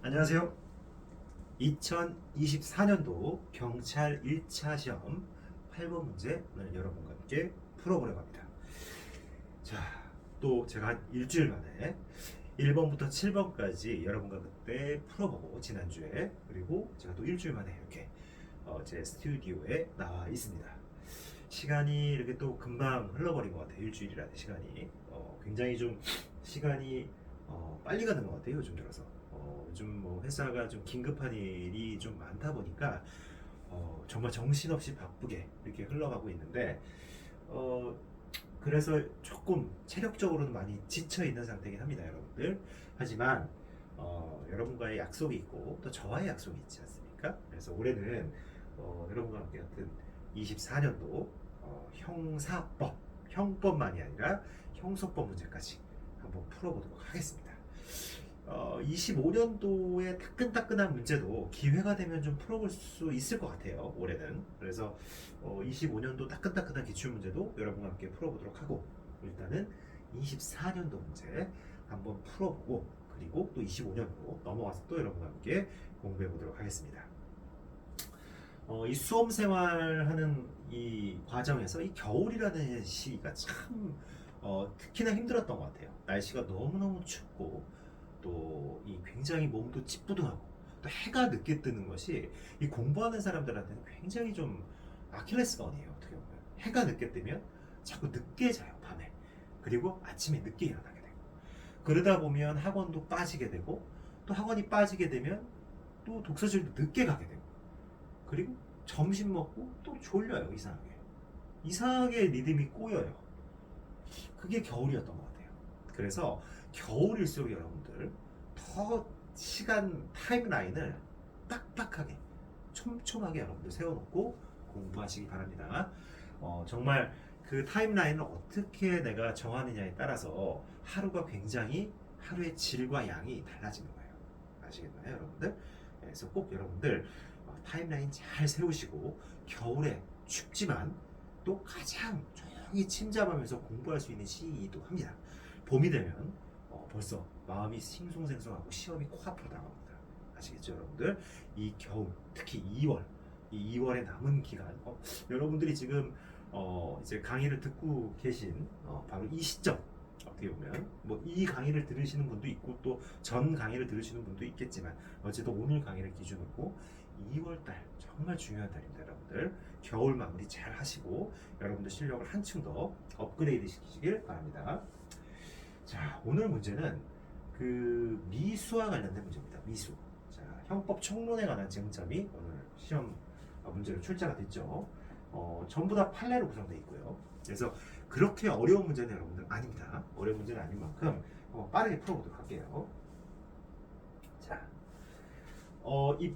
안녕하세요. 2024년도 경찰 1차 시험 8번 문제 오늘 여러분과 함께 풀어보려고 합니다. 자, 또 제가 한 일주일 만에 1번부터 7번까지 여러분과 그때 풀어보고 지난주에, 그리고 제가 또 일주일 만에 이렇게 제 스튜디오에 나와 있습니다. 시간이 이렇게 또 금방 흘러버린 것 같아요. 일주일이라는 시간이 굉장히 좀 시간이 빨리 가는 것 같아요. 요즘 들어서 요즘 뭐 회사가 좀 긴급한 일이 좀 많다 보니까 정말 정신없이 바쁘게 이렇게 흘러가고 있는데, 어, 그래서 조금 체력적으로는 많이 지쳐 있는 상태이긴 합니다, 여러분들. 하지만 여러분과의 약속이 있고 또 저와의 약속이 있지 않습니까? 그래서 올해는 여러분과 함께 같은 24년도 형법만이 아니라 형소법 문제까지 한번 풀어보도록 하겠습니다. 25년도의 따끈따끈한 문제도 기회가 되면 좀 풀어볼 수 있을 것 같아요, 올해는. 그래서 25년도 따끈따끈한 기출문제도 여러분과 함께 풀어보도록 하고, 일단은 24년도 문제 한번 풀어보고, 그리고 또 25년도 넘어가서 또 여러분과 함께 공부해 보도록 하겠습니다. 이 수험 생활하는 이 과정에서 이 겨울이라는 시기가 참 특히나 힘들었던 것 같아요. 날씨가 너무너무 춥고, 또 이 굉장히 몸도 찌뿌둥하고, 또 해가 늦게 뜨는 것이 이 공부하는 사람들한테는 굉장히 좀 아킬레스건이에요. 어떻게 보면 해가 늦게 뜨면 자꾸 늦게 자요, 밤에. 그리고 아침에 늦게 일어나게 되고, 그러다 보면 학원도 빠지게 되고, 또 학원이 빠지게 되면 또 독서실도 늦게 가게 되고, 그리고 점심 먹고 또 졸려요. 이상하게 리듬이 꼬여요. 그게 겨울이었던 것 같아요. 그래서 겨울일수록 여러분들 더 시간 타임라인을 빡빡하게 촘촘하게 여러분들 세워놓고 공부하시기 바랍니다. 정말 그 타임라인을 어떻게 내가 정하느냐에 따라서 하루의 질과 양이 달라지는 거예요. 아시겠나요, 여러분들? 그래서 꼭 여러분들 타임라인 잘 세우시고, 겨울에 춥지만 또 가장 조용히 침잠하면서 공부할 수 있는 시기이기도 합니다. 봄이 되면 벌써 마음이 싱숭생숭하고 시험이 코앞으로 다가옵니다. 아시겠죠, 여러분들? 이 겨울, 특히 2월, 이 2월의 남은 기간, 여러분들이 지금 이제 강의를 듣고 계신 바로 이 시점, 어떻게 보면 뭐 이 강의를 들으시는 분도 있고 또 전 강의를 들으시는 분도 있겠지만, 어쨌든 오늘 강의를 기준으로 2월달 정말 중요한 달입니다, 여러분들. 겨울 마무리 잘 하시고 여러분들 실력을 한층 더 업그레이드 시키시길 바랍니다. 자, 오늘 문제는 그 미수와 관련된 문제입니다. 미수. 자, 형법 총론에 관한 쟁점이 오늘 시험 문제로 출제가 됐죠. 전부 다 판례로 구성되어 있고요. 그래서 그렇게 어려운 문제는 여러분들 아닙니다. 어려운 문제는 아닌 만큼 빠르게 풀어보도록 할게요. 자, 이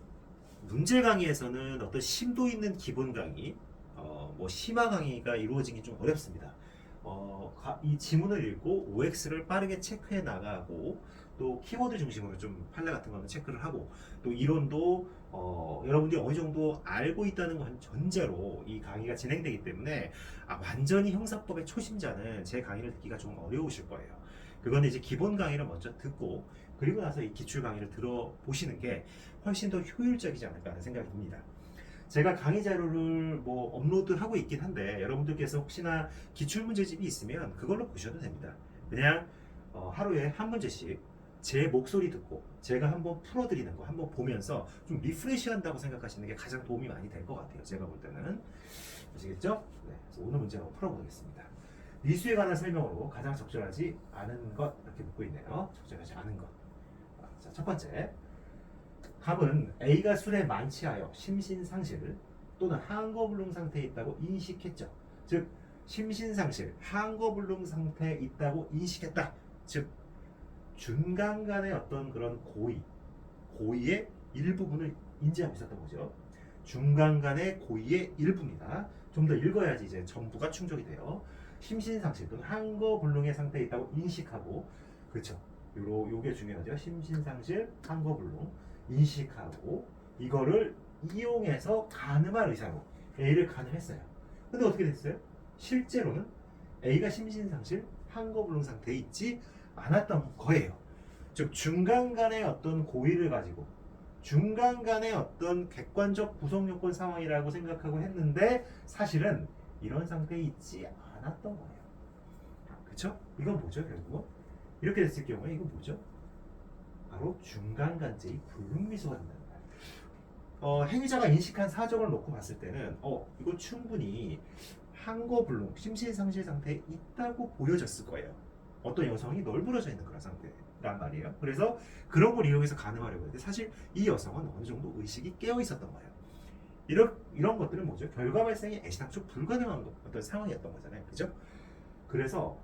문제 강의에서는 어떤 심도 있는 기본 강의, 뭐 심화 강의가 이루어지기 좀 어렵습니다. 이 지문을 읽고 OX를 빠르게 체크해 나가고, 또 키워드 중심으로 좀 판례 같은 거는 체크를 하고, 또 이론도 여러분들이 어느 정도 알고 있다는 건 전제로 이 강의가 진행되기 때문에 완전히 형사법의 초심자는 제 강의를 듣기가 좀 어려우실 거예요. 그건 이제 기본 강의를 먼저 듣고, 그리고 나서 이 기출 강의를 들어보시는 게 훨씬 더 효율적이지 않을까 하는 생각이 듭니다. 제가 강의 자료를 뭐 업로드하고 있긴 한데, 여러분들께서 혹시나 기출문제집이 있으면 그걸로 보셔도 됩니다. 그냥 하루에 한 문제씩 제 목소리 듣고 제가 한번 풀어드리는 거 한번 보면서 좀 리프레시 한다고 생각하시는 게 가장 도움이 많이 될 것 같아요. 제가 볼 때는. 아시겠죠? 네, 그래서 오늘 문제 한번 풀어보겠습니다. 미수에 관한 설명으로 가장 적절하지 않은 것, 이렇게 묻고 있네요. 적절하지 않은 것. 자, 첫 번째. 갑은 A가 술에 만취하여 심신상실 또는 항거불능 상태에 있다고 인식했죠. 즉, 심신상실, 항거불능 상태에 있다고 인식했다. 즉, 준강간의 어떤 그런 고의의 일부분을 인지하고 있었던 거죠. 중간간의 고의의 일부입니다. 좀 더 읽어야지 이제 전부가 충족이 돼요. 심신상실 또는 항거불능의 상태에 있다고 인식하고, 그렇죠. 요게 중요하죠. 심신상실, 항거불능 인식하고, 이거를 이용해서 가늠할 의사로 A를 가늠했어요. 근데 어떻게 됐어요? 실제로는 A가 심신상실, 항거불능 상태에 있지 않았던 거예요. 즉 중간 간의 어떤 고의를 가지고 중간 간의 어떤 객관적 구성 요건 상황이라고 생각하고 했는데 사실은 이런 상태에 있지 않았던 거예요. 그쵸? 이건 뭐죠 결국은? 이렇게 됐을 경우에 이건 뭐죠? 바로 중간간제의 불능미수가 된다는 거예요. 행위자가 인식한 사정을 놓고 봤을 때는 이거 충분히 항거불능, 심실상실 상태에 있다고 보여졌을 거예요. 어떤 여성이 널브러져 있는 그런 상태란 말이에요. 그래서 그런 걸 이용해서 가늠하려고 했는데 사실 이 여성은 어느 정도 의식이 깨어 있었던 거예요. 이런 것들은 뭐죠? 결과 발생이 애시당초 불가능한 어떤 상황이었던 거잖아요. 그죠? 그래서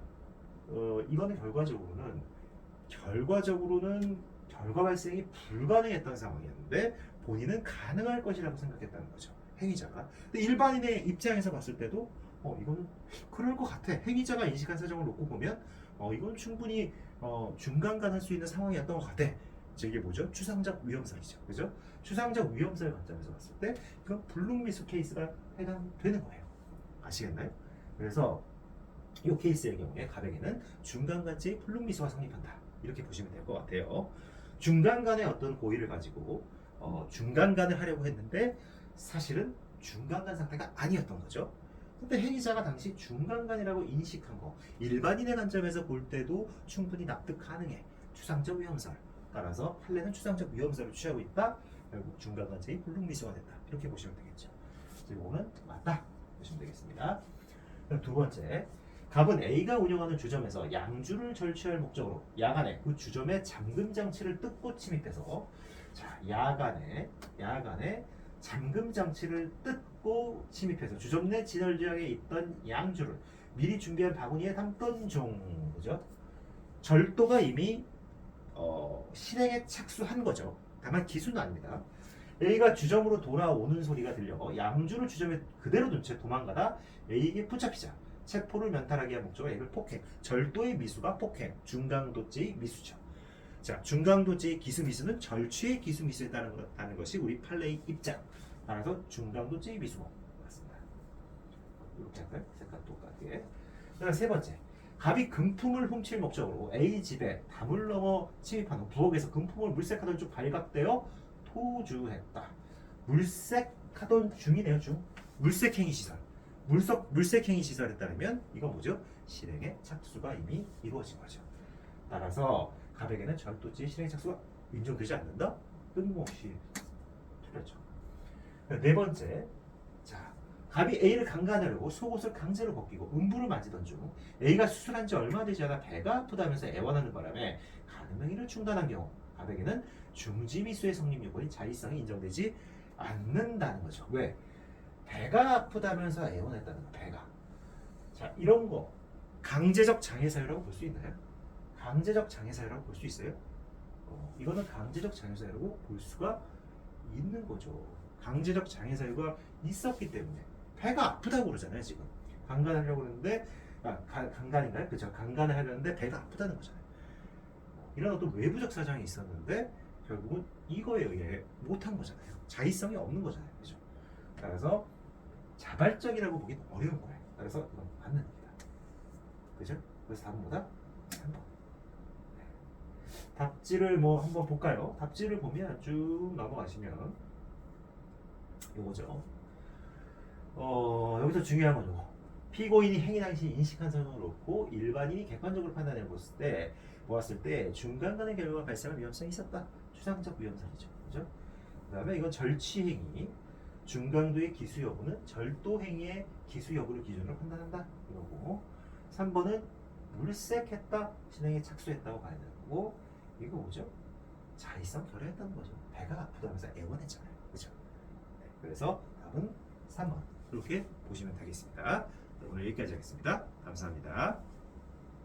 이거는 결과적으로는 결과 발생이 불가능했던 상황이었는데 본인은 가능할 것이라고 생각했다는 거죠. 행위자가. 근데 일반인의 입장에서 봤을 때도 이거는 그럴 것 같아. 행위자가 인식한 사정을 놓고 보면 이건 충분히 중간간 할 수 있는 상황이었던 것 같아. 이게 뭐죠? 추상적 위험설이죠. 그죠? 추상적 위험설 관점에서 봤을 때 이건 불능미수 케이스가 해당되는 거예요. 아시겠나요? 그래서 이 케이스의 경우에 가백에는 중간간제의 불능미수가 성립한다. 이렇게 보시면 될 것 같아요. 중간간의 어떤 고의를 가지고 중간간을 하려고 했는데 사실은 중간간 상태가 아니었던 거죠. 근데 행위자가 당시 중간간이라고 인식한 거 일반인의 관점에서 볼 때도 충분히 납득 가능해. 추상적 위험설. 따라서 판례는 추상적 위험설을 취하고 있다. 결국 중간간제의 불능미수가 된다. 이렇게 보시면 되겠죠. 이거는 맞다. 보시면 되겠습니다. 그럼 두 번째. 갑은 A가 운영하는 주점에서 양주를 절취할 목적으로 야간에 그 주점의 잠금 장치를 뜯고 침입해서 야간에 잠금 장치를 뜯고 침입해서 주점 내 진열장에 있던 양주를 미리 준비한 바구니에 담던 중. 그죠? 절도가 이미 실행에 착수한 거죠. 다만 기수는 아닙니다. A가 주점으로 돌아오는 소리가 들려 양주를 주점에 그대로 둔 채 도망가다 A에게 붙잡히자 체포를 면탈하기 위한 목적으로 A를 폭행. 절도의 미수가 폭행, 중강도죄의 미수죠. 자, 중강도죄의 기수미수는 절취의 기수미수에 따르는 것이 우리 판례의 입장. 따라서 중강도죄의 미수가 맞습니다. 이렇게 할까요? 색깔 똑같게. 그다음 세 번째. 갑이 금품을 훔칠 목적으로 A 집에 담을 넘어 침입한 후 부엌에서 금품을 물색하던 중 발각되어 토주했다. 물색하던 중이네요. 물색행위 시설. 물색행위 시설에 따르면 이건 뭐죠? 실행의 착수가 이미 이루어진 거죠. 따라서 갑에게는 절도죄의 실행 착수가 인정되지 않는다? 뜬금없이 틀렸죠. 네 번째. 자, 갑이 A를 강간하려고 속옷을 강제로 벗기고 음부를 만지던 중 A가 수술한 지 얼마 되지 않아 배가 아프다면서 애원하는 바람에 간음행위를 중단한 경우 갑에게는 중지미수의 성립 요건이 자의성이 인정되지 않는다는 거죠. 왜? 배가 아프다면서 애원했다는 거. 배가. 자, 이런 거 강제적 장애 사유라고 볼 수 있나요? 강제적 장애 사유라고 볼 수 있어요? 이거는 강제적 장애 사유라고 볼 수가 있는 거죠. 강제적 장애 사유가 있었기 때문에 배가 아프다고 그러잖아요. 지금 강간하려고 그러는데 강간인가요? 그죠? 강간을 하려는데 배가 아프다는 거잖아요. 이런 어떤 외부적 사정이 있었는데 결국은 이거에 의해 못한 거잖아요. 자의성이 없는 거잖아요. 그죠? 따라서 자발적이라고 보기는 어려운 거예요. 그래서 이건 맞는 겁니다. 그죠? 그래서 답은 뭐다? 3번. 답지를 한번 볼까요? 답지를 보면 쭉 넘어가시면 요거죠. 여기서 중요한 거죠. 피고인이 행위 당시 인식한 사정을 놓고 일반인이 객관적으로 판단해 보았을 때 중간간의 결과가 발생할 위험성이 있었다. 추상적 위험성이죠. 그죠? 그 다음에 이건 절취행위. 중강도의 기수 여부는 절도 행위의 기수 여부를 기준으로 판단한다. 이거고 3번은 물색했다. 실행에 착수했다고 봐야 되는 거고 이거 뭐죠? 자의성 결여했다는 거죠. 배가 아프다면서 애원했잖아요. 그죠? 네, 그래서 답은 3번. 이렇게 보시면 되겠습니다. 오늘 여기까지 하겠습니다. 감사합니다.